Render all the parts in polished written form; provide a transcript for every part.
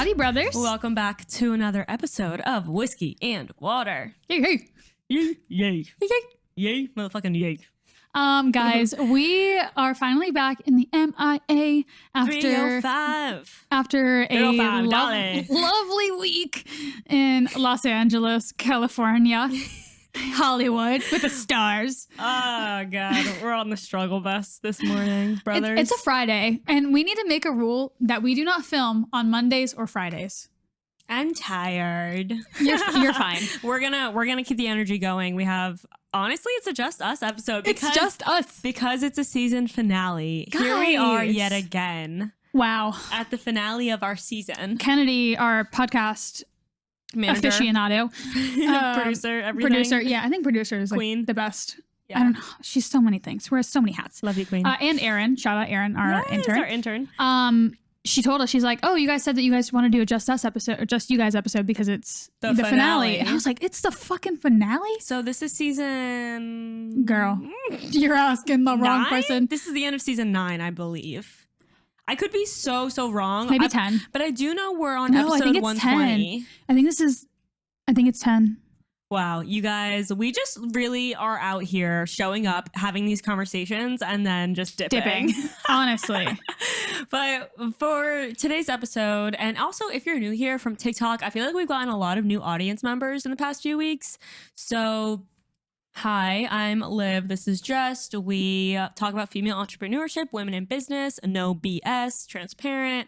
Howdy, brothers. Welcome back to another episode of Whiskey and Water. Yay, hey. Yay, yay, Yay. yay, motherfucking yay. Guys, we are finally back in the MIA after 305. a 305, darling. lovely week in Los Angeles, California, Hollywood with the stars. Oh, God. We're on the struggle bus this morning, brothers. It's a Friday, and we need to make a rule that we do not film on Mondays or Fridays. I'm tired. You're fine. We're gonna keep the energy going. We have, honestly, it's a Just Us episode. It's just us. Because it's a season finale. Guys. Here we are yet again. Wow. At the finale of our season. Kennedy, our podcast Manager. aficionado. Producer, everything. Producer. Yeah, I think producer is like Queen. the best. Yeah. I don't know. She's so many things. Wears so many hats. Love you, Queen. And Erin. Shout out Erin, our intern. Our intern. She told us, she's like, oh, you guys said that you guys want to do a Just Us episode or Just You Guys episode because it's the finale. And I was like, it's the fucking finale? So this is season... Girl, you're asking the wrong 9? person. This is the end of season 9, I believe. I could be so wrong. Maybe 10. But I do know we're on No, I episode think it's 120. 10. I think it's 10. Wow, you guys, we just really are out here showing up, having these conversations, and then just dipping. Honestly. But for today's episode, and also if you're new here from TikTok, I feel like we've gotten a lot of new audience members in the past few weeks. So hi, I'm Liv. This is Just. We talk about female entrepreneurship, women in business, no BS, transparent.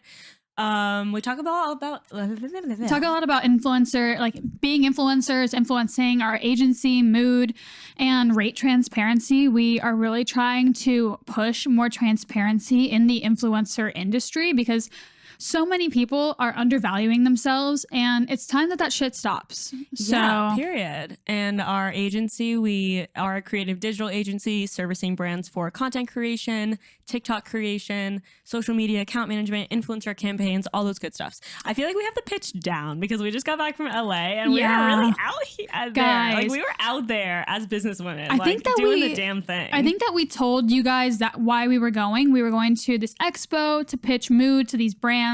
We talk about Talk a lot about influencer, like being influencers, influencing our agency, mood, and rate transparency. We are really trying to push more transparency in the influencer industry because so many people are undervaluing themselves, and it's time that shit stops. Yeah, period. And our agency, we are a creative digital agency servicing brands for content creation, TikTok creation, social media, account management, influencer campaigns, all those good stuffs. I feel like we have the pitch down because we just got back from LA and we were really out here. Guys, like we were out there as businesswomen, I think that doing the damn thing. I think that we told you guys that why we were going. We were going to this expo to pitch mood to these brands.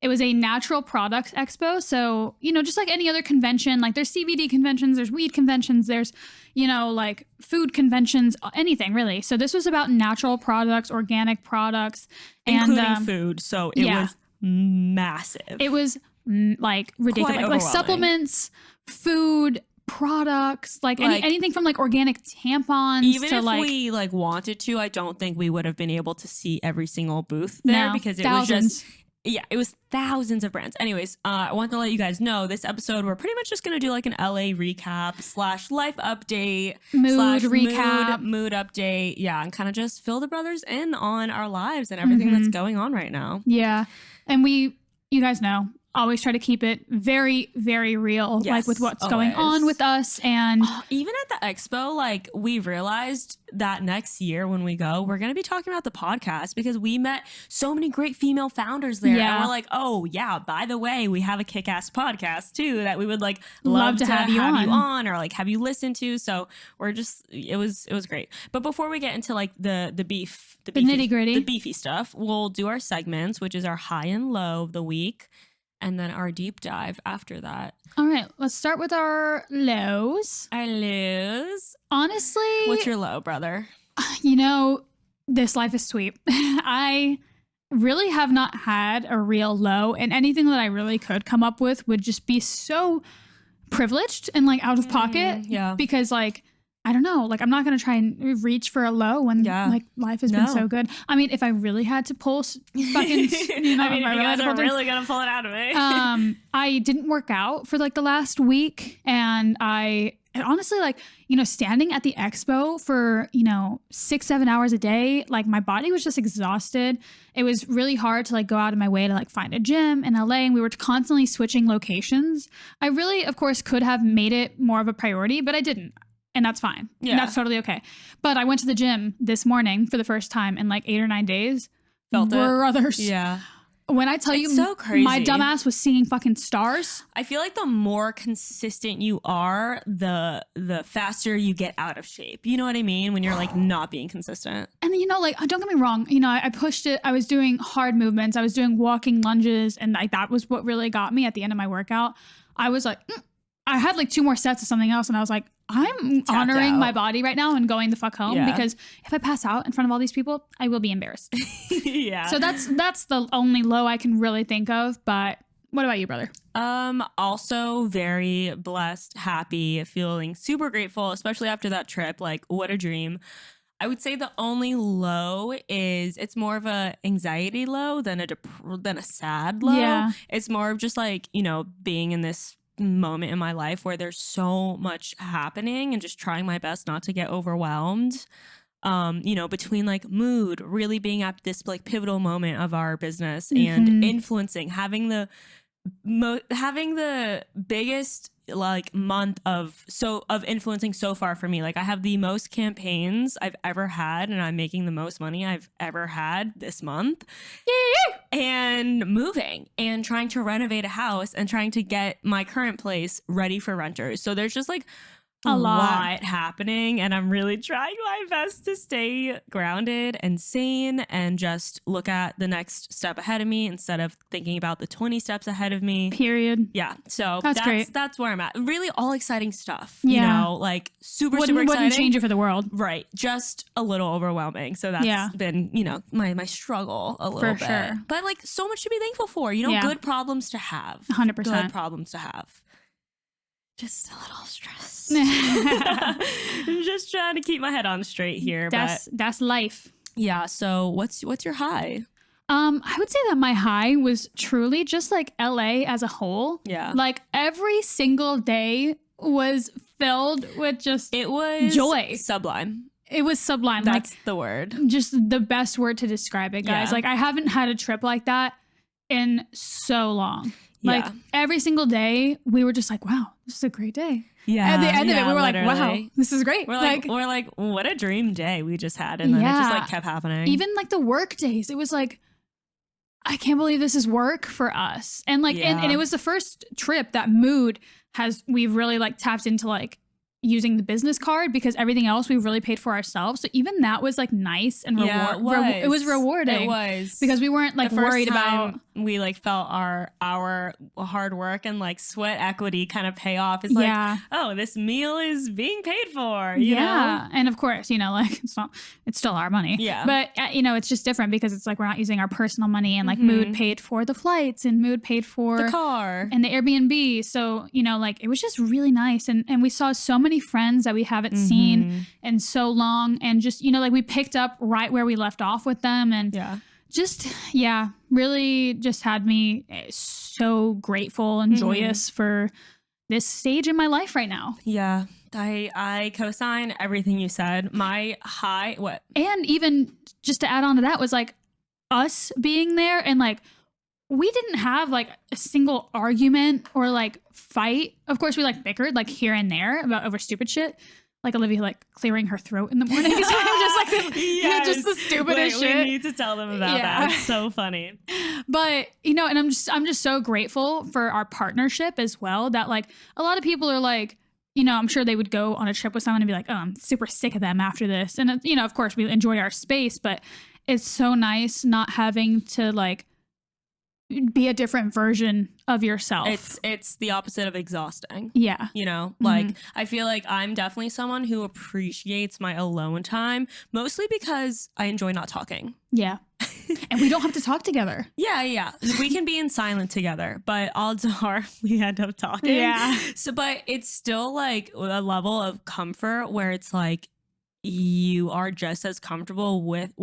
It was a Natural Products Expo. So, just like any other convention, like there's CBD conventions, there's weed conventions, there's, like food conventions, anything really. So this was about natural products, organic products. Including food. So it was massive. It was like ridiculous. Like supplements, food, products, like anything from like organic tampons even to if like we wanted to, I don't think we would have been able to see every single booth there because it was just it was thousands of brands. Anyways, I want to let you guys know this episode we're pretty much just gonna do like an LA recap / life update mood recap, mood update, and kind of just fill the brothers in on our lives and everything that's going on right now. Yeah, and you guys know, always try to keep it very, very real, like with what's going on with us. And even at the expo, like we realized that next year when we go, we're going to be talking about the podcast because we met so many great female founders there. And we're like, oh yeah, by the way, we have a kick-ass podcast too that we would like love to have you on or like have you listen to. So we're just, it was great. But before we get into like the nitty gritty, the beefy stuff, we'll do our segments, which is our high and low of the week. And then our deep dive after that. All right, let's start with our lows. Our lows. Honestly. What's your low, brother? This life is sweet. I really have not had a real low, and anything that I really could come up with would just be so privileged and like out of pocket. Because like, I don't know, like I'm not going to try and reach for a low when like life has been so good. I mean, if I really had to pull fucking, I mean, you guys are really going to pull it out of me. I didn't work out for like the last week, and I honestly like, standing at the expo for, 6-7 hours a day, like my body was just exhausted. It was really hard to like go out of my way to like find a gym in LA, and we were constantly switching locations. I really, of course, could have made it more of a priority, but I didn't. And that's fine. Yeah. And that's totally okay. But I went to the gym this morning for the first time in like 8 or 9 days. Felt brothers. Yeah. when I tell you, so crazy. My dumbass was seeing fucking stars. I feel like the more consistent you are, the faster you get out of shape. You know what I mean? When you're like not being consistent. And you know, like, don't get me wrong. You know, I pushed it. I was doing hard movements. I was doing walking lunges, and like that was what really got me at the end of my workout. I was like, I had like 2 more sets of something else, and I was like, I'm honoring my body right now and going the fuck home because if I pass out in front of all these people, I will be embarrassed. Yeah. So that's the only low I can really think of. But what about you, brother? Also very blessed, happy, feeling super grateful, especially after that trip. Like, what a dream. I would say the only low is it's more of a anxiety low than a sad low. Yeah. It's more of just like, you know, being in this moment in my life where there's so much happening and just trying my best not to get overwhelmed. You know, between like mood, really being at this like pivotal moment of our business and influencing, having the biggest like month of influencing so far for me. Like I have the most campaigns I've ever had, and I'm making the most money I've ever had this month. And moving and trying to renovate a house and trying to get my current place ready for renters. So there's just like a lot happening, and I'm really trying my best to stay grounded and sane and just look at the next step ahead of me instead of thinking about the 20 steps ahead of me. Period. Yeah. So that's great. That's where I'm at. Really all exciting stuff. Yeah. You know, like super exciting. Wouldn't change it for the world. Right. Just a little overwhelming. So that's been, you know, my struggle a little bit. Sure. But like so much to be thankful for. You know, good problems to have. 100%. Good problems to have. Just a little stressed. I'm just trying to keep my head on straight here. That's life. Yeah. So what's your high? I would say that my high was truly just like LA as a whole. Yeah. Like every single day was filled with just joy. Sublime. It was sublime. That's like, the word. Just the best word to describe it, guys. Yeah. Like I haven't had a trip like that in so long. Like every single day we were just like, wow, this is a great day. Yeah. At the end of it, we were literally. like, wow, this is great. We're like, what a dream day we just had. And then it just like kept happening. Even like the work days, it was like, I can't believe this is work for us. And like, and it was the first trip that we've really like tapped into like using the business card, because everything else we really paid for ourselves. So even that was like nice and it was rewarding. It was, because we weren't like worried about. We like felt our hard work and like sweat equity kind of pay off. It's like, oh, this meal is being paid for. You know? And of course, you know, like it's still our money. Yeah. But you know, it's just different because it's like we're not using our personal money, and like Mood paid for the flights and Mood paid for the car and the Airbnb. So, you know, like it was just really nice. And we saw so many friends that we haven't seen in so long. And just, you know, like we picked up right where we left off with them. And really just had me so grateful and joyous for this stage in my life right now. Yeah. I co-sign everything you said. My high, And even just to add on to that was like us being there, and like we didn't have like a single argument or like fight. Of course, we like bickered like here and there over stupid shit. Like Olivia like clearing her throat in the morning. Just like just the stupidest shit. We need to tell them about that. It's so funny. But you know, and I'm just so grateful for our partnership as well. That like a lot of people are like, you know, I'm sure they would go on a trip with someone and be like, oh, I'm super sick of them after this. And you know, of course, we enjoy our space, but it's so nice not having to like be a different version of yourself. It's the opposite of exhausting. Yeah. You know, like I feel like I'm definitely someone who appreciates my alone time, mostly because I enjoy not talking. Yeah. And we don't have to talk together. Yeah. We can be in silent together, but odds are we end up talking. Yeah. So, but it's still like a level of comfort where it's like, we're just as comfortable with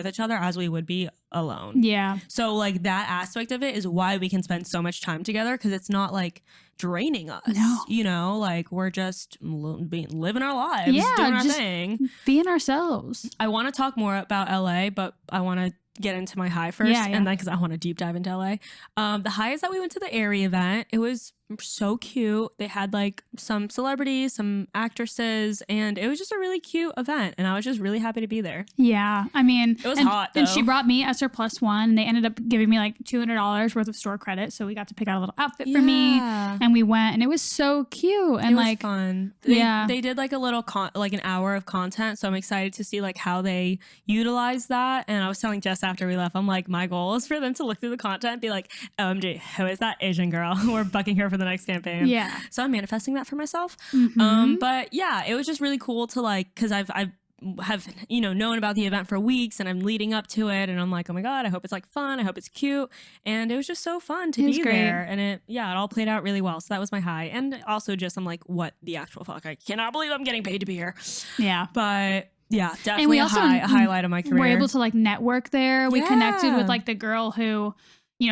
each other as we would be alone. Yeah. So like that aspect of it is why we can spend so much time together, because it's not like draining us. No. You know, like we're just living our lives, doing our thing, being ourselves. I want to talk more about LA, but I want to get into my high first, and then because I want to deep dive into LA. The high is that we went to the Airy event. It was so cute. They had like some celebrities, some actresses, and it was just a really cute event. And I was just really happy to be there. Yeah. I mean, it was hot though. And she brought me as her +1. And they ended up giving me like $200 worth of store credit. So we got to pick out a little outfit for me. And we went and it was so cute. And it was like fun. They did like a little like an hour of content. So I'm excited to see like how they utilize that. And I was telling Jess after we left, I'm like, my goal is for them to look through the content and be like, OMG, who is that Asian girl? We're bucking her for the next campaign. Yeah. So I'm manifesting that for myself. But yeah, it was just really cool to like, because I've have known about the event for weeks and I'm leading up to it and I'm like, oh my god, I hope it's like fun, I hope it's cute, and it was just so fun to be there, and it all played out really well. So that was my high. And also just I'm like, what the actual fuck, I cannot believe I'm getting paid to be here. But yeah, definitely and we also, a highlight of my career. We're able to like network there. We connected with like the girl who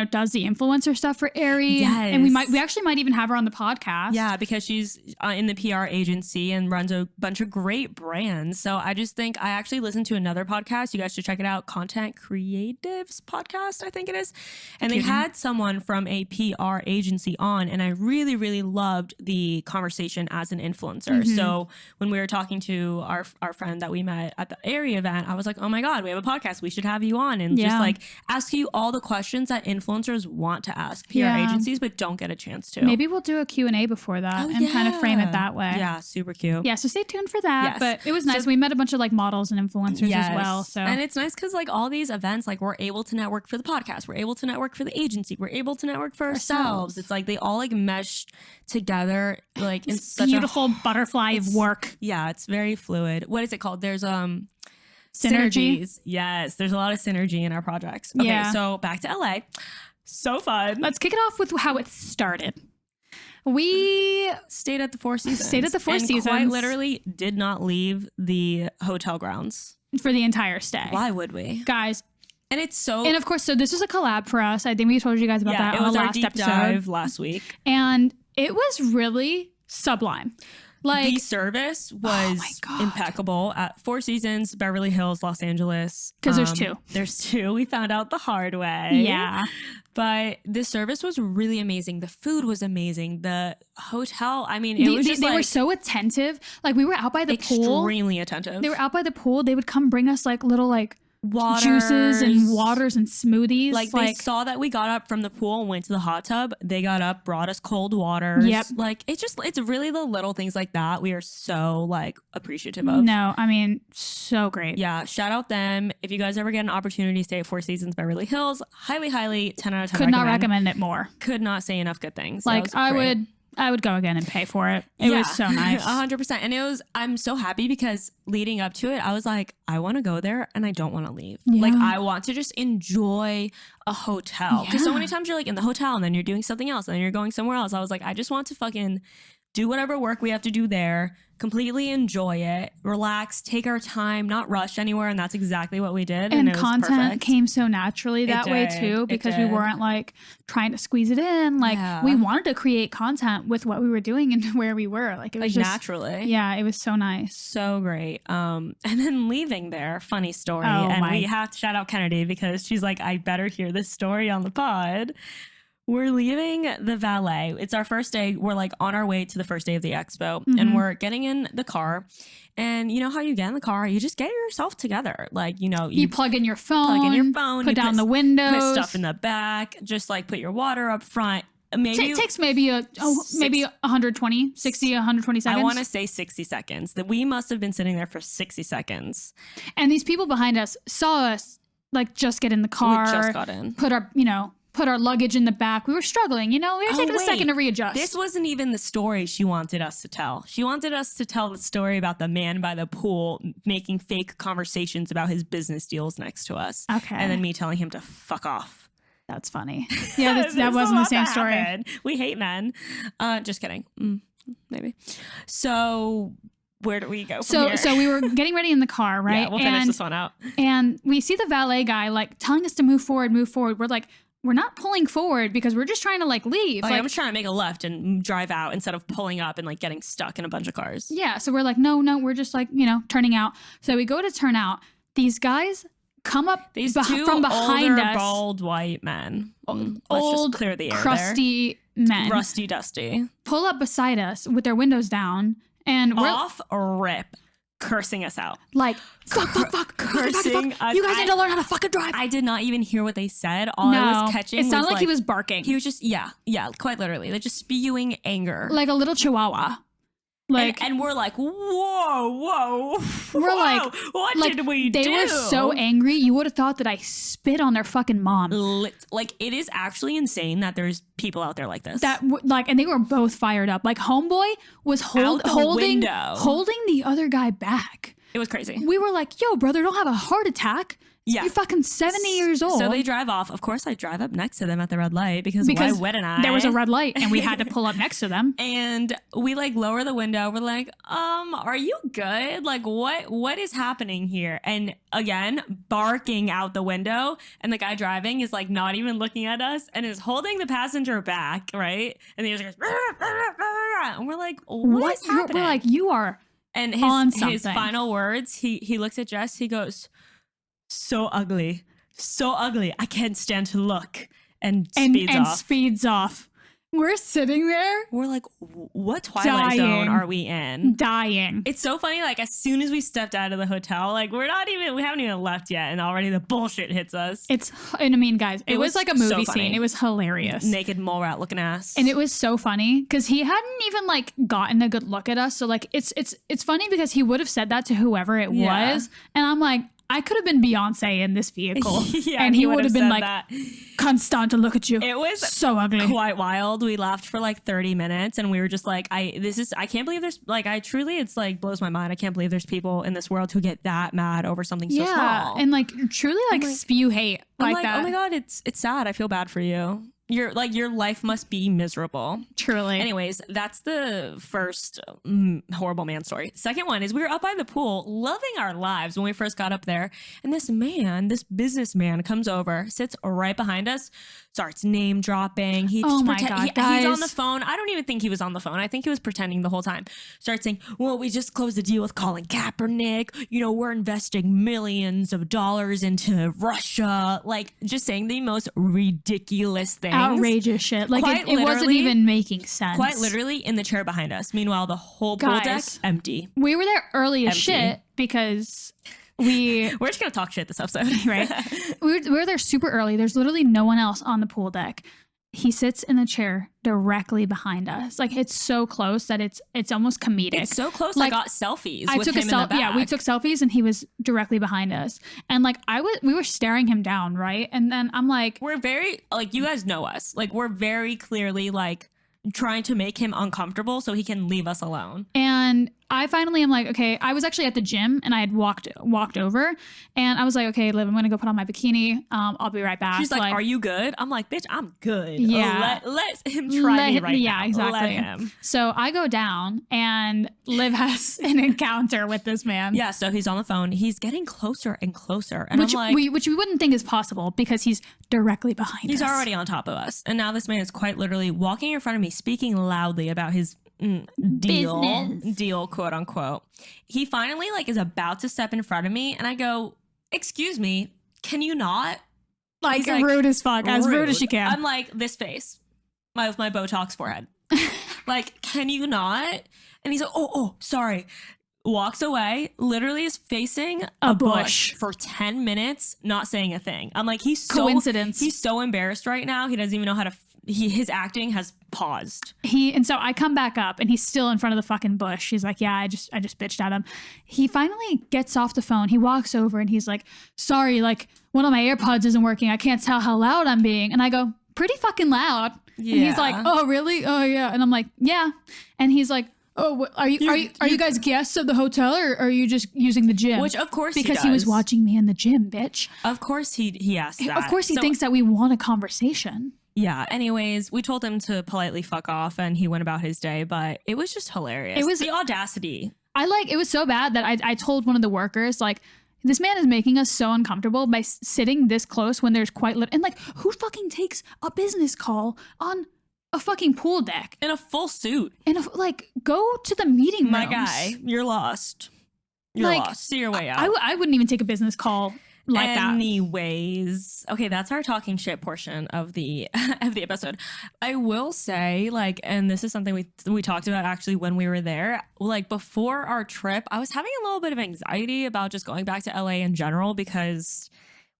does the influencer stuff for Aerie. Yes. And we actually might even have her on the podcast. Yeah, because she's in the PR agency and runs a bunch of great brands. So I just think I actually listened to another podcast. You guys should check it out. Content Creatives Podcast, I think it is. And they had someone from a PR agency on, and I really, really loved the conversation as an influencer. So when we were talking to our friend that we met at the Aerie event, I was like, oh my God, we have a podcast. We should have you on and just like ask you all the questions that influencers want to ask PR agencies but don't get a chance to. Maybe we'll do a Q&A before that and kind of frame it that way. Yeah, super cute. Yeah, so stay tuned for that. But it was nice. So, we met a bunch of like models and influencers as well. So and it's nice because like all these events, like we're able to network for the podcast, we're able to network for the agency, we're able to network for ourselves. It's like they all like mesh together like in such beautiful butterfly of work. Yeah, it's very fluid. What is it called? There's synergies. Yes, there's a lot of synergy in our projects. Okay, so back to LA. So fun. Let's kick it off with how it started. We stayed at the Four Seasons. Quite literally did not leave the hotel grounds for the entire stay. Why would we? Guys. And it's so... And of course, so this was a collab for us. I think we told you guys about that on the last episode. It was our deep dive last week. And it was really sublime. Like, the service was impeccable at Four Seasons, Beverly Hills, Los Angeles. Because there's two. There's two. We found out the hard way. Yeah. But the service was really amazing. The food was amazing. The hotel, I mean, it was just they were so attentive. Like, we were out by the pool. Extremely attentive. They were out by the pool. They would come bring us like little like waters, juices and waters and smoothies. Like they saw that we got up from the pool and went to the hot tub. They got up, brought us cold waters. Yep. Like it's really the little things like that we are so like appreciative of. No, I mean, so great. Yeah, shout out them. If you guys ever get an opportunity to stay at Four Seasons Beverly Hills, highly 10 out of 10 could not recommend it more. Could not say enough good things. Like I would go again and pay for it. It was so nice. 100%. And I'm so happy because leading up to it, I was like, I want to go there and I don't want to leave. Yeah. Like, I want to just enjoy a hotel. Because so many times you're like in the hotel and then you're doing something else and then you're going somewhere else. I was like, I just want to fucking do whatever work we have to do there, completely enjoy it, relax, take our time, not rush anywhere. And that's exactly what we did. And it content was perfect. Came so naturally that way too, because we weren't like trying to squeeze it in. Like we wanted to create content with what we were doing and where we were. Like it was just naturally. Yeah, it was so nice. So great. And then leaving there, funny story. We have to shout out Kennedy because she's like, I better hear this story on the pod. We're leaving the valet. It's our first day. We're like on our way to the first day of the expo and we're getting in the car. And you know how you get in the car? You just get yourself together. Like, you plug in your phone, put down the windows, put stuff in the back, just like put your water up front. Maybe it takes maybe 120, 60, 120 seconds. I want to say 60 seconds. That we must have been sitting there for 60 seconds. And these people behind us saw us like just get in the car. We just got in. Put our luggage in the back. We were struggling, we were taking a second to readjust. This wasn't even the story she wanted us to tell. She wanted us to tell the story about the man by the pool making fake conversations about his business deals next to us. Okay. And then me telling him to fuck off. That's funny. Yeah, that wasn't the same story. Happened. We hate men. Just kidding. Maybe. So where do we go from here? So we were getting ready in the car, right? Yeah, we'll finish this one out. And we see the valet guy like telling us to move forward. We're like, we're not pulling forward because we're just trying to like leave. I'm just trying to make a left and drive out instead of pulling up and like getting stuck in a bunch of cars. Yeah. So we're like, no, we're just like, turning out. So we go to turn out. These guys come up from behind older, us. Bald white men. Old, let's just clear the air crusty, men rusty dusty pull up beside us with their windows down, and we're off rip, cursing us out. Like, fuck, cursing us. You guys need to learn how to fucking drive. I did not even hear what they said. All I was catching it sounded was like he was barking. He was just, yeah, quite literally. They're just spewing anger. Like a little chihuahua. Like, and we're like, whoa. We're like, what did we do? They were so angry. You would have thought that I spit on their fucking mom. Like, it is actually insane that there's people out there like this. And they were both fired up. Like, homeboy was holding the other guy back. It was crazy. We were like, yo, brother, don't have a heart attack. Yeah. You're fucking 70 years old. So they drive off. Of course, I drive up next to them at the red light because why wouldn't I? There was a red light and we had to pull up next to them. And we like lower the window. We're like, are you good? Like, what is happening here? And again, barking out the window. And the guy driving is like not even looking at us and is holding the passenger back, right? And he just goes, and we're like, what is happening? We're like, you are and his final words, he looks at Jess, he goes, so ugly. I can't stand to look. And speeds off. We're sitting there. We're like, what Twilight Zone are we in? Dying. It's so funny. Like, as soon as we stepped out of the hotel, like, we haven't even left yet. And already the bullshit hits us. Guys, it was like a movie scene. It was hilarious. Naked mole rat looking ass. And it was so funny because he hadn't even like gotten a good look at us. So like, it's funny because he would have said that to whoever it was. And I'm like, I could have been Beyonce in this vehicle. And he would have been like, can't stand to look at you. It was so ugly. Quite wild. We laughed for like 30 minutes and we were just like, I can't believe there's like, it's like blows my mind. I can't believe there's people in this world who get that mad over something so small. And like truly like spew hate like that. Oh my God, it's sad. I feel bad for you. Your life must be miserable. Truly. Anyways, that's the first horrible man story. The second one is we were up by the pool, loving our lives when we first got up there. And this businessman comes over, sits right behind us, starts name dropping. He's on the phone. I don't even think he was on the phone. I think he was pretending the whole time. Starts saying, well, we just closed a deal with Colin Kaepernick. You know, we're investing millions of dollars into Russia. Like, just saying the most ridiculous things. Outrageous shit. Like it wasn't even making sense. Quite literally in the chair behind us. Meanwhile, the whole pool deck empty. We were there early as shit because we're just gonna talk shit this episode, right? we were there super early. There's literally no one else on the pool deck. He sits in the chair directly behind us. Like it's so close that it's almost comedic. It's so close. Like, I got selfies. We took selfies and he was directly behind us. And like we were staring him down, right? And then I'm like, we're very like, you guys know us. Like we're very clearly like trying to make him uncomfortable so he can leave us alone. And I finally am like, okay, I was actually at the gym and I had walked over and I was like, okay, Liv, I'm going to go put on my bikini. I'll be right back. She's like, are you good? I'm like, bitch, I'm good. Yeah. Let him try me right now. Yeah, exactly. Let him. So I go down and Liv has an encounter with this man. Yeah. So he's on the phone. He's getting closer and closer. And which I'm like, which we wouldn't think is possible because he's directly behind us. He's already on top of us. And now this man is quite literally walking in front of me, speaking loudly about his deal, quote unquote. He finally like is about to step in front of me and I go, excuse me, can you not? Like rude as fuck, as rude as she can. I'm like, this face, my Botox forehead. Like, can you not? And he's like, oh, sorry. Walks away, literally is facing a bush for 10 minutes, not saying a thing. I'm like, he's so embarrassed right now. He doesn't even know how to, his acting has paused. And so I come back up and he's still in front of the fucking bush. He's like, yeah, I just bitched at him. He finally gets off the phone. He walks over and he's like, sorry, like one of my AirPods isn't working. I can't tell how loud I'm being. And I go, pretty fucking loud. Yeah. And he's like, oh, really? Oh, yeah. And I'm like, yeah. And he's like, oh, are you guys guests of the hotel or are you just using the gym? Which of course because he was watching me in the gym, bitch. Of course he asked that. Of course he thinks that we want a conversation. Yeah. Anyways, we told him to politely fuck off and he went about his day, but it was just hilarious. It was the audacity. It was so bad that I told one of the workers, like, this man is making us so uncomfortable by sitting this close when there's and like, who fucking takes a business call on a fucking pool deck in a full suit? Go to the meeting rooms. My guy, you're lost. You're lost. See your way out. I wouldn't even take a business call like that. Anyways, okay, that's our talking shit portion of the of the episode. I will say, like, and this is something we talked about actually when we were there. Like, before our trip, I was having a little bit of anxiety about just going back to LA in general because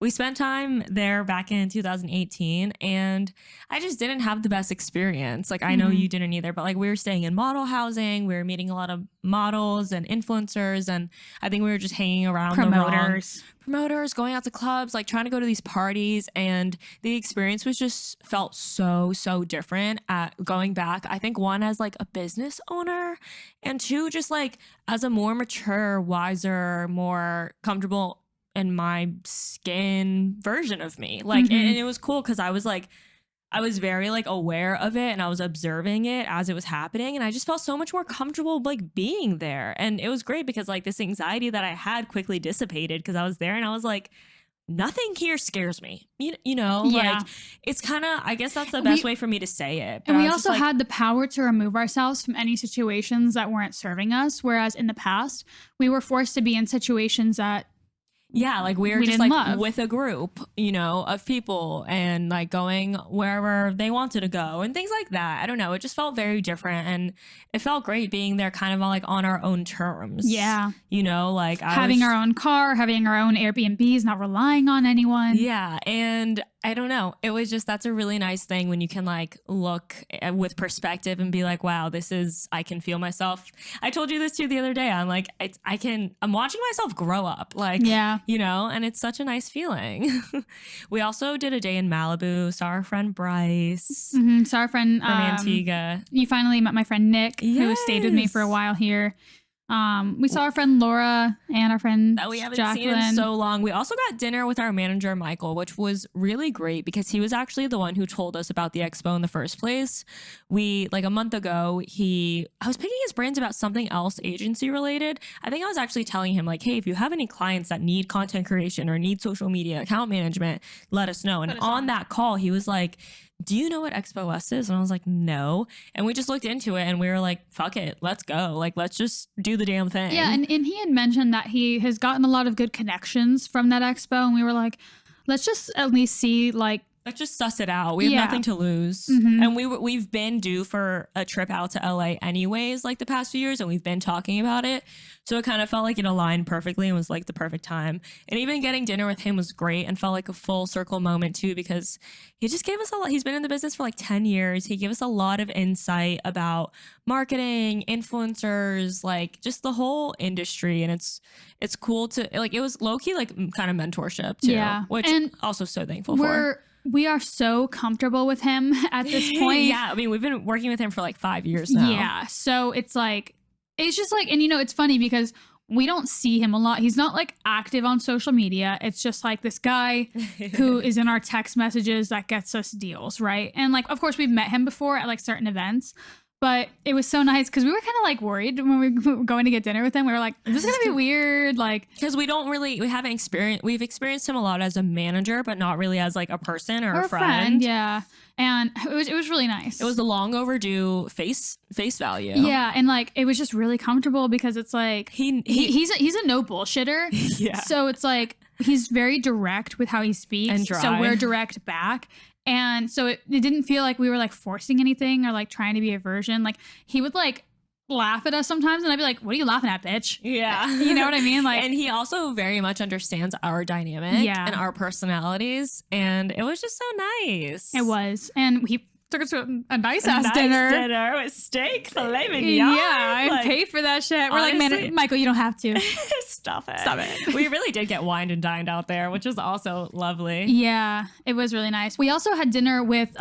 we spent time there back in 2018 and I just didn't have the best experience. Like, I know you didn't either, but like we were staying in model housing. We were meeting a lot of models and influencers. And I think we were just hanging around promoters, going out to clubs, like trying to go to these parties. And the experience was just felt so different at going back. I think one, as like a business owner, and two, just like as a more mature, wiser, more comfortable in my skin version of me. Like, and it was cool because I was very like aware of it and I was observing it as it was happening. And I just felt so much more comfortable like being there. And it was great because like this anxiety that I had quickly dissipated because I was there and I was like, nothing here scares me. You know, like it's kind of, I guess that's the best way for me to say it. But and we also had the power to remove ourselves from any situations that weren't serving us. Whereas in the past, we were forced to be in situations that like we were just like with a group, you know, of people and like going wherever they wanted to go and things like that. I don't know. It just felt very different and it felt great being there kind of like on our own terms. Yeah. You know, like having our own car, having our own Airbnbs, not relying on anyone. Yeah. And I don't know. It was just, that's a really nice thing when you can like look with perspective and be like, wow, I can feel myself. I told you this too the other day. I'm like, I'm watching myself grow up. Like, you know, and it's such a nice feeling. We also did a day in Malibu, saw our friend Bryce. Saw our friend from Antigua. You finally met my friend Nick, who stayed with me for a while here. We saw our friend Laura and our friend that we haven't Jacqueline. seen in so long. We also got dinner with our manager Michael, which was really great because he was actually the one who told us about the expo in the first place. We like a month ago, I was picking his brains about something else agency related. I think I was actually telling him like, hey, if you have any clients that need content creation or need social media account management, let us know. And on that call, he was like, do you know what Expo West is? And I was like, no. And we just looked into it and we were like, fuck it, let's go. Like, let's just do the damn thing. Yeah, and he had mentioned that he has gotten a lot of good connections from that expo. And we were like, let's just at least see like, let's just suss it out. We have nothing to lose. And we've been due for a trip out to LA anyways, like the past few years, and we've been talking about it. So it kind of felt like it aligned perfectly and was like the perfect time. And even getting dinner with him was great and felt like a full circle moment too, because he just gave us a lot. He's been in the business for like 10 years. He gave us a lot of insight about marketing, influencers, like just the whole industry. And it's cool to like, it was low key, like kind of mentorship too, which I'm also so thankful for. We are so comfortable with him at this point. Yeah, I mean, we've been working with him for like 5 years now. Yeah, so it's just like, and you know, it's funny because we don't see him a lot. He's not like active on social media. It's just like this guy who is in our text messages that gets us deals, right? And like, of course, we've met him before at like certain events. But it was so nice because we were kind of like worried when we were going to get dinner with him. We were like, is this going to be weird? Like, because we've experienced him a lot as a manager, but not really as like a person or a friend. Yeah. And it was really nice. It was the long overdue face value. Yeah. And like, it was just really comfortable because it's like, he's a no bullshitter. Yeah. So it's like, he's very direct with how he speaks. And dry. So we're direct back. And so it didn't feel like we were like forcing anything or like trying to be a version. Like he would like laugh at us sometimes and I'd be like, what are you laughing at, bitch? Yeah. You know what I mean? Like, and he also very much understands our dynamic and our personalities. And it was just so nice. It was. And he took us to a nice ass dinner with steak, filet mignon. Yeah, I paid for that shit. We're honestly, like, man, Michael, you don't have to. Stop it. We really did get wined and dined out there, which was also lovely. Yeah, it was really nice. We also had dinner with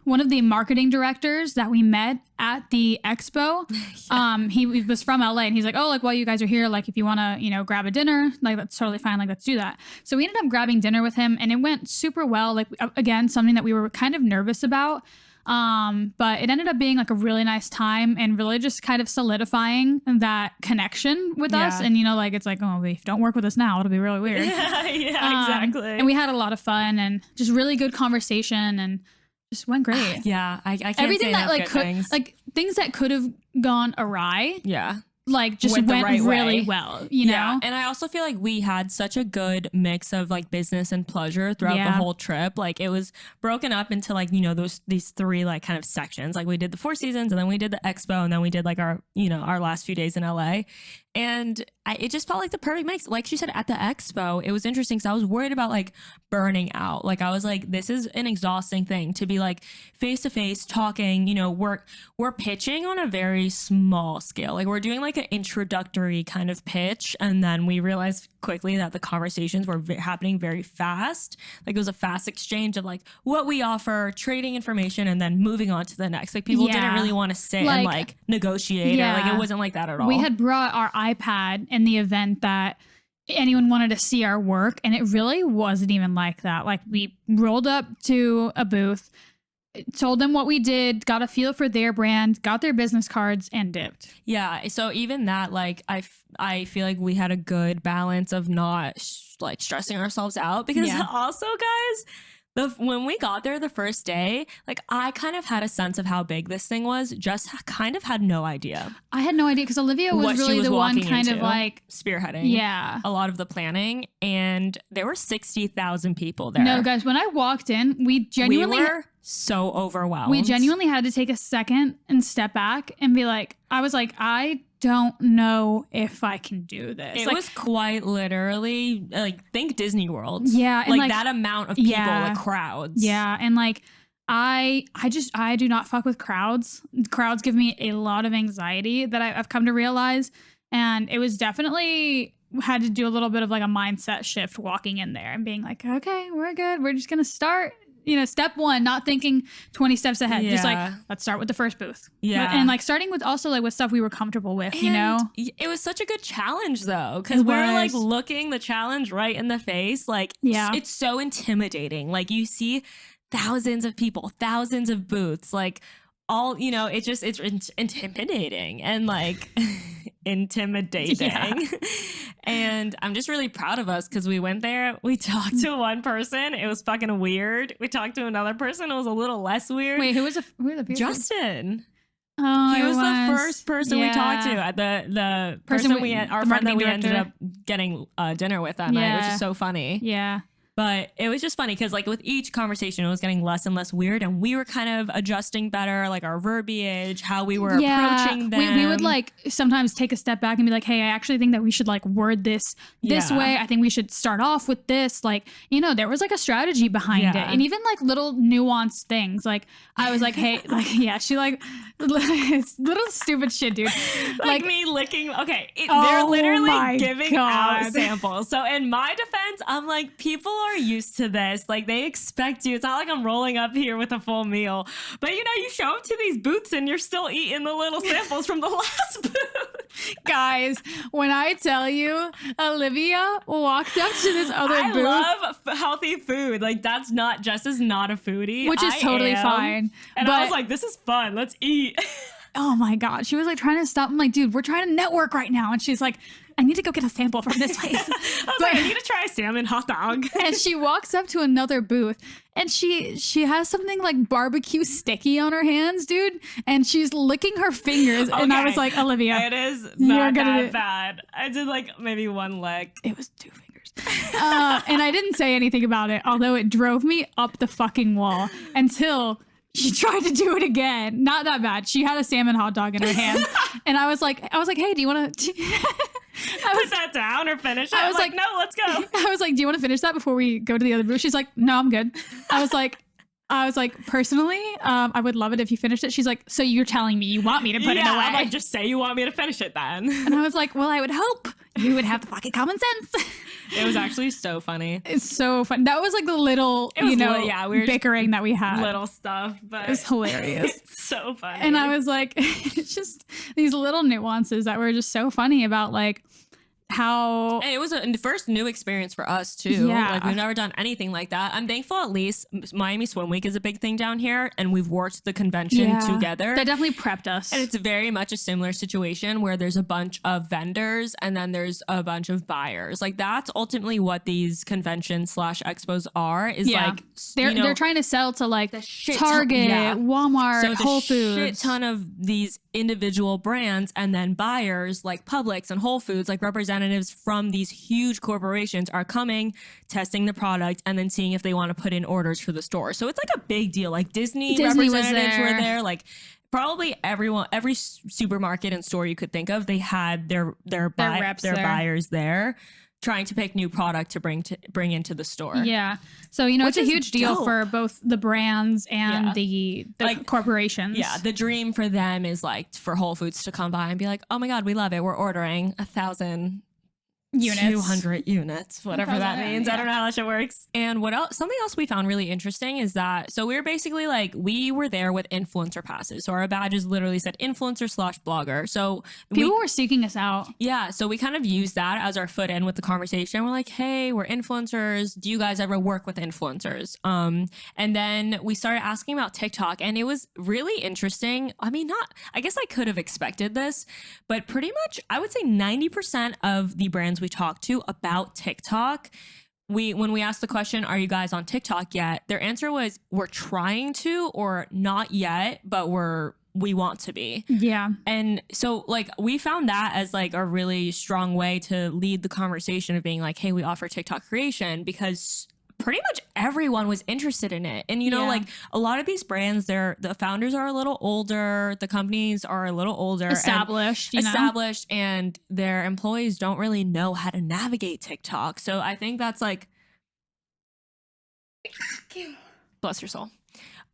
one of the marketing directors that we met at the expo. He was from LA and he's like, oh, like while you guys are here, like if you want to, you know, grab a dinner, like that's totally fine. Like let's do that. So we ended up grabbing dinner with him and it went super well. Like again, something that we were kind of nervous about. But it ended up being like a really nice time and really just kind of solidifying that connection with us. And, you know, like, it's like, oh, if you don't work with us now, it'll be really weird. Yeah, exactly. And we had a lot of fun and just really good conversation and just went great. Yeah. I can't everything say that like things. like things that could have gone awry. Yeah. like just Went the went right really way. well, you know? Yeah. And I also feel like we had such a good mix of like business and pleasure throughout the whole trip. Like it was broken up into like, you know, these three like kind of sections. Like we did the Four Seasons and then we did the expo and then we did like our, you know, our last few days in LA. And it just felt like the perfect mix. Like she said, at the expo, it was interesting because I was worried about like burning out. Like I was like, this is an exhausting thing to be like face to face talking. You know, we're pitching on a very small scale. Like we're doing like an introductory kind of pitch, and then we realized quickly that the conversations were happening very fast. Like it was a fast exchange of like what we offer, trading information, and then moving on to the next. Like people didn't really want to sit and like negotiate or like it wasn't like that at all. We had brought our iPad in the event that anyone wanted to see our work, and it really wasn't even like that. Like we rolled up to a booth, told them what we did, got a feel for their brand, got their business cards, and dipped. Yeah. So even that, like, I feel like we had a good balance of not like stressing ourselves out because also, guys, when we got there the first day, like I kind of had a sense of how big this thing was, just kind of had no idea. I had no idea because Olivia was really the one kind of like spearheading a lot of the planning, and there were 60,000 people there. No, guys, when I walked in, we were so overwhelmed. We genuinely had to take a second and step back and be like, I was like, I don't know if I can do this. It was quite literally like think Disney World. Yeah. And like that amount of people, like crowds. Yeah. And like I do not fuck with crowds. Crowds give me a lot of anxiety that I've come to realize. And it was definitely had to do a little bit of like a mindset shift walking in there and being like, okay, we're good. We're just going to start. You know, step one, not thinking 20 steps ahead. Just like, let's start with the first booth. Yeah. And like starting with also like with stuff we were comfortable with, you know? It was such a good challenge though. Cause we were like looking the challenge right in the face. Like it's so intimidating. Like you see thousands of people, thousands of booths, like all, you know, it's intimidating and like intimidating. And I'm just really proud of us because we went there, we talked to one person, it was fucking weird. We talked to another person, it was a little less weird. Wait, who was the Justin? Oh, he was the first person we talked to. The person our friend that we ended up getting dinner with that night, which is so funny. Yeah. But it was just funny because like with each conversation, it was getting less and less weird. And we were kind of adjusting better, like our verbiage, how we were approaching them. We would like sometimes take a step back and be like, hey, I actually think that we should like word this way. I think we should start off with this. Like, you know, there was like a strategy behind it. And even like little nuanced things. Like I was like, hey, like, she like little stupid shit, dude. Like me licking. Okay. They're literally giving out samples. So in my defense, I'm like, people are used to this. Like they expect you. It's not like I'm rolling up here with a full meal. But you know, you show up to these booths and you're still eating the little samples from the last booth. Guys, when I tell you, Olivia walked up to this other booth. I love healthy food. Like that's not, Jess is not a foodie. Which is totally fine. And I was like, this is fun. Let's eat. Oh my God. She was like trying to stop. I'm like, dude, we're trying to network right now. And she's like, I need to go get a sample from this place. I was like, I need to try a salmon hot dog. And she walks up to another booth and she has something like barbecue sticky on her hands, dude. And she's licking her fingers. Okay. And I was like, Olivia, it is not that bad. I did like maybe one leg. It was 2 fingers. And I didn't say anything about it, although it drove me up the fucking wall until she tried to do it again. Not that bad. She had a salmon hot dog in her hand. And I was like, hey, do you want to... Put that down or finish it? I was like, no, let's go. I was like, do you want to finish that before we go to the other booth? She's like, no, I'm good. I was like, personally, I would love it if you finished it. She's like, so you're telling me you want me to put it away? I'm like, just say you want me to finish it then. And I was like, well, I would hope you would have the fucking common sense. It was actually so funny. It's so fun. That was like the little, we were bickering that we had. Little stuff, but it was hilarious. It's so funny. And I was like, it's just these little nuances that were just so funny about like how And it was a first new experience for us too. Yeah. Like we've never done anything like that. I'm thankful at least Miami Swim Week is a big thing down here and we've worked the convention together. They definitely prepped us. And it's very much a similar situation where there's a bunch of vendors and then there's a bunch of buyers. Like that's ultimately what these conventions / expos are is like they're trying to sell to like Target, Walmart, so Whole shit Foods. ton of these individual brands and then buyers like Publix and Whole Foods, like representatives from these huge corporations are coming, testing the product, and then seeing if they want to put in orders for the store. So it's like a big deal. Like Disney representatives were there. Like probably every supermarket and store you could think of, they had their buyers there trying to pick new product to bring into the store. Yeah. So, it's a huge deal for both the brands and the like, corporations. Yeah. The dream for them is like for Whole Foods to come by and be like, oh my God, we love it. We're ordering 1,000 units, 200 units, whatever that means. I don't know how that shit works. And what else? Something else we found really interesting is that, so we were basically like, we were there with influencer passes. So our badges literally said influencer / blogger. So people were seeking us out. Yeah. So we kind of used that as our foot in with the conversation. We're like, hey, we're influencers. Do you guys ever work with influencers? And then we started asking about TikTok and it was really interesting. I mean, I guess I could have expected this, but pretty much I would say 90% of the brands we talked to about TikTok, when we asked the question, are you guys on TikTok yet? Their answer was, we're trying to, or not yet, but we want to be. Yeah. And so like we found that as like a really strong way to lead the conversation of being like, hey, we offer TikTok creation, because pretty much everyone was interested in it. And like a lot of these brands, the founders are a little older, the companies are a little older, established, and their employees don't really know how to navigate TikTok. So I think that's like, bless your soul,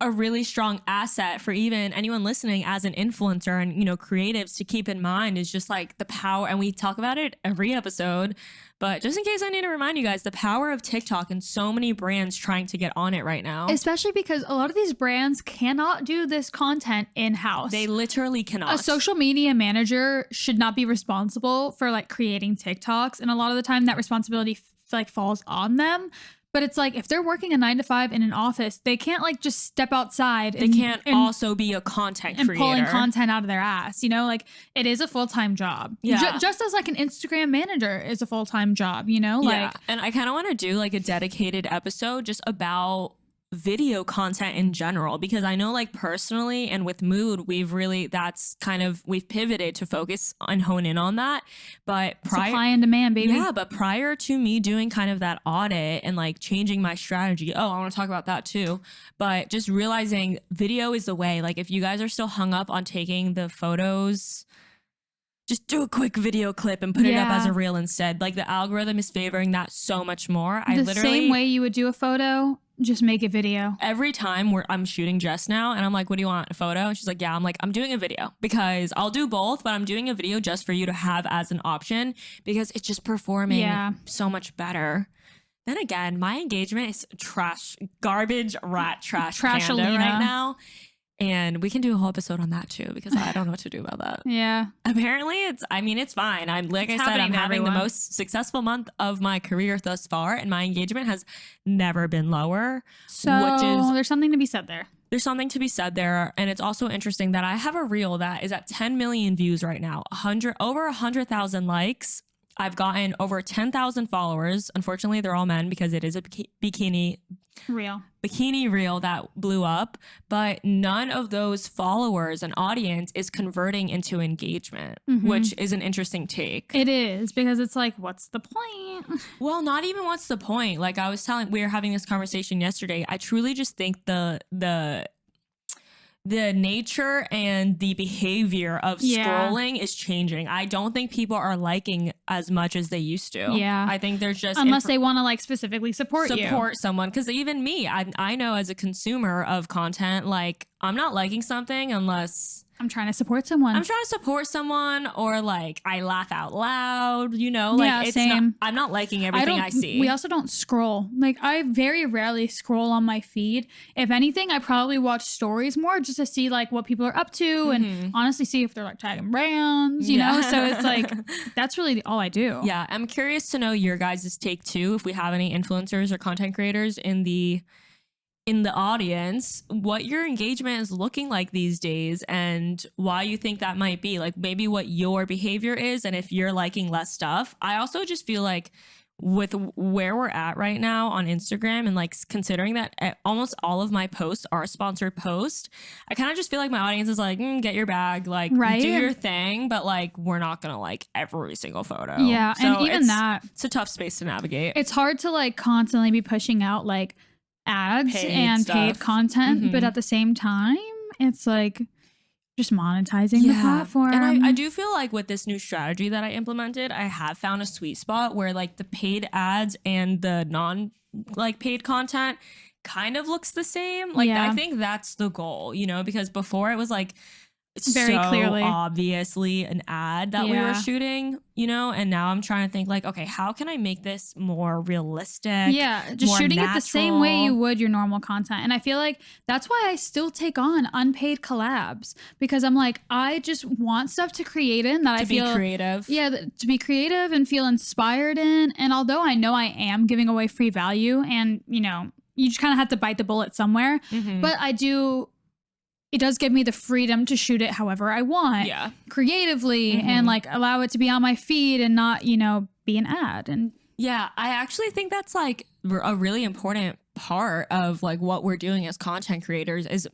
a really strong asset for even anyone listening as an influencer and creatives to keep in mind is just like the power. And we talk about it every episode, but just in case I need to remind you guys, the power of TikTok and so many brands trying to get on it right now. Especially because a lot of these brands cannot do this content in-house. They literally cannot. A social media manager should not be responsible for like creating TikToks. And a lot of the time that responsibility like falls on them. But it's like if they're working a 9 to 5 in an office, they can't like just step outside. They can't also be a content creator. And pulling content out of their ass. Like it is a full-time job. Yeah. Just as like an Instagram manager is a full-time job, Yeah. Like, and I kind of want to do like a dedicated episode just about video content in general, because I know like personally and with Mood, we've pivoted to focus and hone in on that. But supply and demand, baby. Yeah, but prior to me doing kind of that audit and like changing my strategy, I want to talk about that too. But just realizing video is the way. Like if you guys are still hung up on taking the photos, just do a quick video clip and put it up as a reel instead. Like the algorithm is favoring that so much more. The same way you would do a photo, just make a video. Every time I'm shooting Jess now and I'm like, what do you want, a photo? And she's like, yeah. I'm like, I'm doing a video because I'll do both, but I'm doing a video just for you to have as an option because it's just performing so much better. Then again, my engagement is garbage, rat trash panda right now. And we can do a whole episode on that too, because I don't know what to do about that. Yeah. Apparently it's fine. I'm having the most successful month of my career thus far, and my engagement has never been lower. So there's something to be said there. There's something to be said there. And it's also interesting that I have a reel that is at 10 million views right now, over 100,000 likes. I've gotten over 10,000 followers. Unfortunately, they're all men because it is a bikini reel that blew up, but none of those followers and audience is converting into engagement, which is an interesting take. It is, because it's like, what's the point? Well, not even what's the point. Like we were having this conversation yesterday. I truly just think the nature and the behavior of scrolling is changing. I don't think people are liking as much as they used to. Yeah. I think there's just... Unless they want to like specifically support someone. Because even me, I know as a consumer of content, like I'm not liking something unless I'm trying to support someone. or like I laugh out loud, you know, like Yeah, it's same. not, I'm not liking everything I see. We also don't scroll. Like I very rarely scroll on my feed. If anything, I probably watch stories more just to see like what people are up to and honestly see if they're like tagging brands, you know? So it's like, that's really all I do. Yeah. I'm curious to know your guys' take too. If we have any influencers or content creators in the audience, what your engagement is looking like these days and why you think that might be, like maybe what your behavior is and if you're liking less stuff. I also just feel like with where we're at right now on Instagram and like considering that almost all of my posts are sponsored posts, I kind of just feel like my audience is like, get your bag, like do your thing, but like we're not gonna like every single photo. Yeah, so and even it's a tough space to navigate. It's hard to like constantly be pushing out like ads and paid content, but at the same time it's like just monetizing the platform. And I do feel like with this new strategy that I implemented, I have found a sweet spot where like the paid ads and the non like paid content kind of looks the same. Like I think that's the goal, you know, because before it was like very clearly obviously an ad that we were shooting, you know, and now I'm trying to think like, okay, how can I make this more realistic? Yeah, just shooting it the same way you would your normal content. And I feel like that's why I still take on unpaid collabs, because I'm like, I just want stuff to create in that I feel creative. Yeah, to be creative and feel inspired in. And although I know I am giving away free value and, you know, you just kind of have to bite the bullet somewhere, but it does give me the freedom to shoot it however I want, creatively, and like allow it to be on my feed and not, you know, be an ad. And I actually think that's like a really important part of like what we're doing as content creators is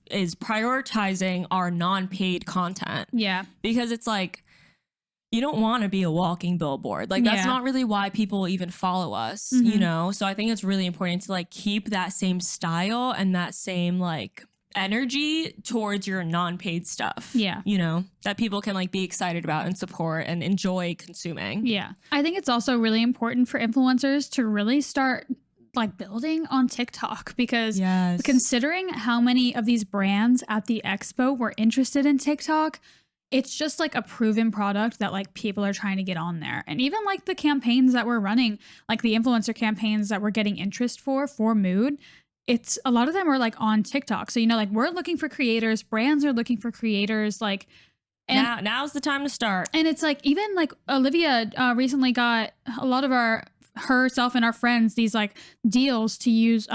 prioritizing our non-paid content. Yeah, because it's like, you don't want to be a walking billboard. Like that's not really why people even follow us, you know? So I think it's really important to like keep that same style and that same like energy towards your non-paid stuff. Yeah. You know, that people can like be excited about and support and enjoy consuming. Yeah. I think it's also really important for influencers to really start like building on TikTok, because considering how many of these brands at the expo were interested in TikTok, it's just like a proven product that like people are trying to get on there. And even like the campaigns that we're running, like the influencer campaigns that we're getting interest for Mood, it's a lot of them are like on TikTok. So, you know, like we're looking for creators, brands are looking for creators, like, and now's the time to start. And it's like, even like Olivia recently got a lot of herself and our friends these like deals to use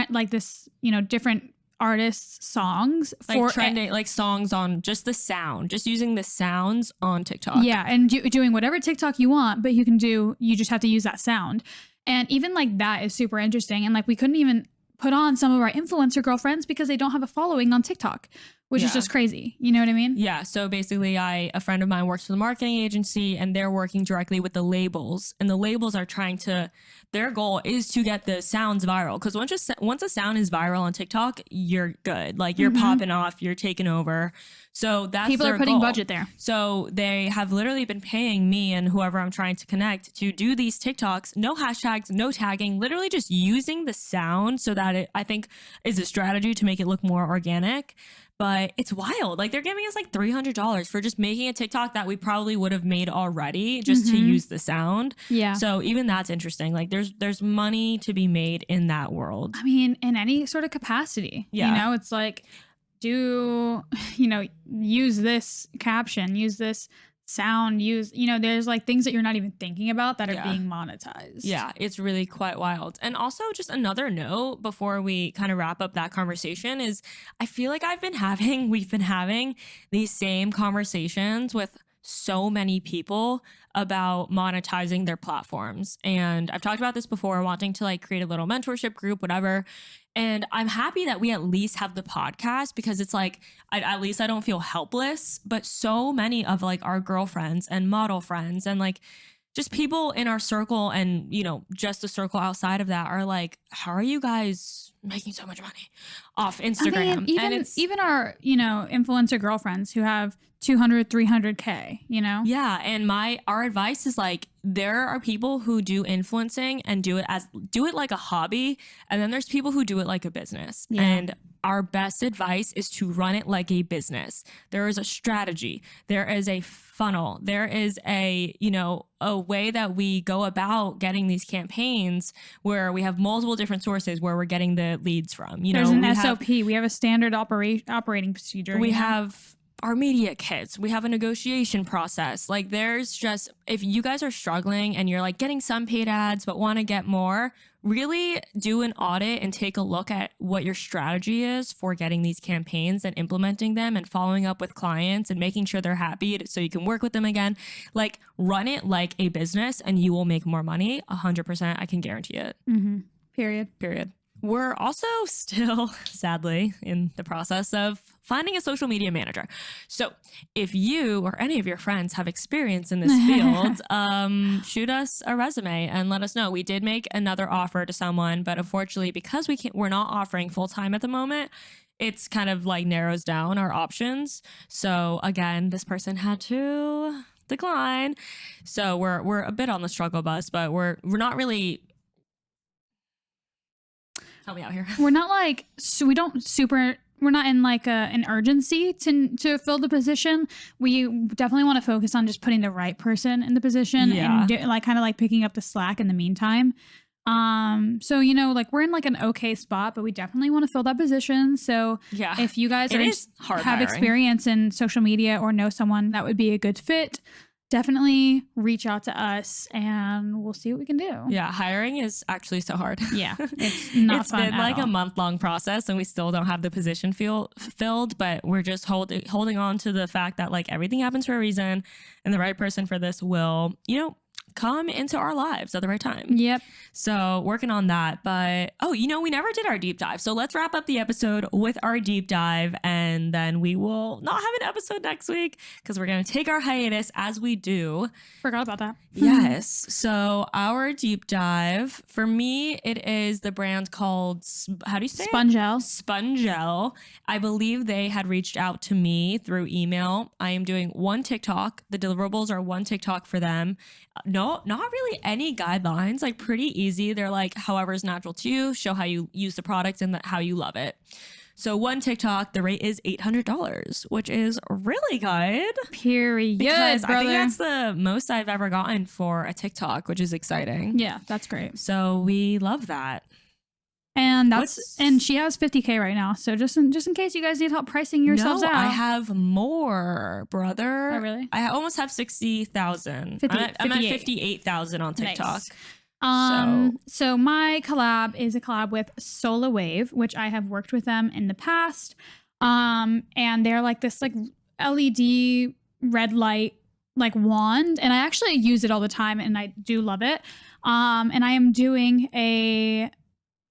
like this, you know, different artists' songs like for trending like songs on just the sound, just using the sounds on TikTok. Yeah, and doing whatever TikTok you want, but you just have to use that sound. And even like that is super interesting. And like we couldn't even put on some of our influencer girlfriends because they don't have a following on TikTok, which is just crazy. You know what I mean? Yeah. So basically a friend of mine works for the marketing agency and they're working directly with the labels, and the labels are their goal is to get the sounds viral. Cause once a sound is viral on TikTok, you're good. Like you're popping off, you're taking over. So that's people are putting budget there. So they have literally been paying me and whoever I'm trying to connect to do these TikToks, no hashtags, no tagging, literally just using the sound so that it, I think, is a strategy to make it look more organic. But it's wild. Like they're giving us like $300 for just making a TikTok that we probably would have made already just to use the sound. Yeah. So even that's interesting. Like there's money to be made in that world. I mean, in any sort of capacity. Yeah. You know, it's like, use this caption, use this sound, there's like things that you're not even thinking about that are being monetized. Yeah, it's really quite wild. And also just another note before we kind of wrap up that conversation is I feel like we've been having these same conversations with so many people about monetizing their platforms. And I've talked about this before, wanting to like create a little mentorship group, whatever. And I'm happy that we at least have the podcast, because it's like, at least I don't feel helpless. But so many of like our girlfriends and model friends and like just people in our circle and, you know, just the circle outside of that are like, how are you guys making so much money off Instagram. I mean, even our, influencer girlfriends who have 200, 300K, Yeah. And our advice is like, there are people who do influencing and do it like a hobby. And then there's people who do it like a business. Yeah. And our best advice is to run it like a business. There is a strategy. There is a funnel. There is a way that we go about getting these campaigns where we have multiple different sources where we're getting the leads from. There's an SOP. We have a standard operating procedure. We have our media kits. We have a negotiation process. Like there's just, if you guys are struggling and you're like getting some paid ads but want to get more, really do an audit and take a look at what your strategy is for getting these campaigns and implementing them and following up with clients and making sure they're happy so you can work with them again. Like run it like a business and you will make more money. 100%. I can guarantee it. Mm-hmm. Period. We're also still, sadly, in the process of finding a social media manager. So if you or any of your friends have experience in this field, shoot us a resume and let us know. We did make another offer to someone, but unfortunately, because we're not offering full-time at the moment, it's kind of like narrows down our options. So again, this person had to decline. So we're a bit on the struggle bus, but we're not really... Help me out here. We're not like, so we're not in like an urgency to fill the position. We definitely want to focus on just putting the right person in the position and kind of like picking up the slack in the meantime. So, like we're in like an okay spot, but we definitely want to fill that position. So if you guys have experience in social media or know someone that would be a good fit, definitely reach out to us and we'll see what we can do. Yeah, hiring is actually so hard. Yeah, it's not fun. It's been like a month-long process and we still don't have the position filled, but we're just holding on to the fact that like everything happens for a reason and the right person for this will, come into our lives at the right time. Yep. So working on that. But, we never did our deep dive. So let's wrap up the episode with our deep dive. And then we will not have an episode next week because we're going to take our hiatus as we do. Forgot about that. Yes. So our deep dive, for me, it is the brand called, how do you say Spongel. Spongel. I believe they had reached out to me through email. I am doing one TikTok. The deliverables are one TikTok for them. No, not really any guidelines, like pretty easy. They're like, however is natural to you, show how you use the product and how you love it. So one TikTok, the rate is $800, which is really good. Period. Because brother. I think that's the most I've ever gotten for a TikTok, which is exciting. Yeah, that's great. So we love that. And and she has 50K right now. So just in case you guys need help pricing yourselves out. I have more, brother. Oh, really? I almost have 60,000. I'm at 58,000 on TikTok. Nice. So my collab is a collab with Solar Wave, which I have worked with them in the past. And they're like this like LED red light like wand, and I actually use it all the time and I do love it. And I am doing a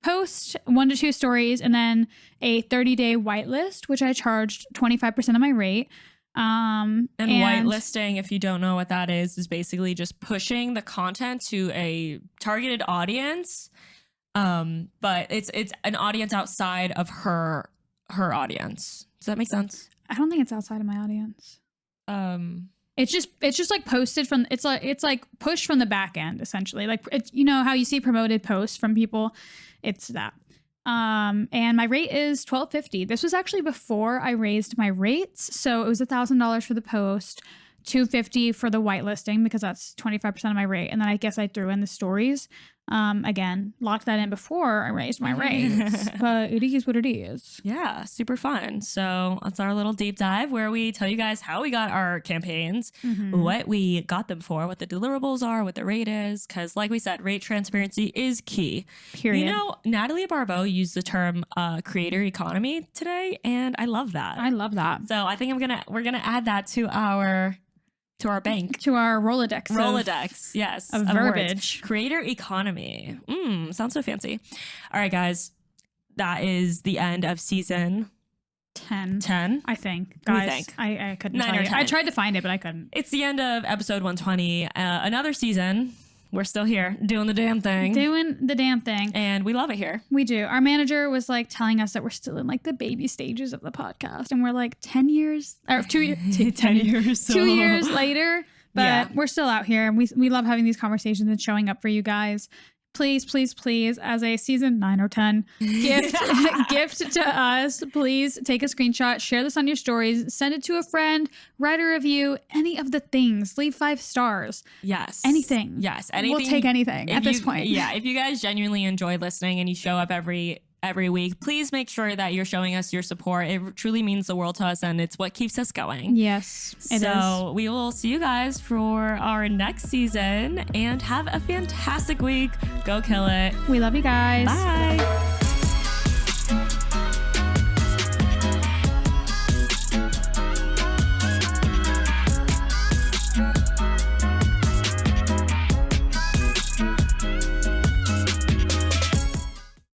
post 1 to 2 stories and then a 30-day whitelist, which I charged 25% of my rate. And whitelisting, if you don't know what that is basically just pushing the content to a targeted audience. But it's an audience outside of her audience. Does that make sense? I don't think it's outside of my audience. It's just like posted from, it's like pushed from the back end essentially. Like it's, how you see promoted posts from people, it's that. And my rate is $1,250. This was actually before I raised my rates. So it was $1,000 for the post, $250 for the whitelisting because that's 25% of my rate. And then I guess I threw in the stories. Again, locked that in before I raised my rates, but it is what it is. Yeah, super fun. So that's our little deep dive where we tell you guys how we got our campaigns, what we got them for, what the deliverables are, what the rate is. Because like we said, rate transparency is key. Period. Natalie Barbeau used the term creator economy today, and I love that. I love that. So I think we're gonna add that to our bank. To our Rolodex. Yes. Of verbiage. Words. Creator economy. Sounds so fancy. All right, guys. That is the end of season 10. I think. Guys, I couldn't 9 tell or you. 10. I tried to find it, but I couldn't. It's the end of episode 120. Another season. we're still here doing the damn thing. And we love it here. We do. Our manager was like telling us that we're still in like the baby stages of the podcast. And we're like 10 years or 2 years, 10 years, 2 years later. But we're still out here. And we love having these conversations and showing up for you guys. Please, please, please, as a season 9 or 10 gift to us, please take a screenshot, share this on your stories, send it to a friend, write a review, any of the things, leave 5 stars. Yes. Anything. Yes. Anything. We'll take anything at this point. Yeah. If you guys genuinely enjoy listening and you show up every week, please make sure that you're showing us your support. It truly means the world to us, and it's what keeps us going. Yes, it is. So we will see you guys for our next season, and have a fantastic week. Go kill it. We love you guys. Bye.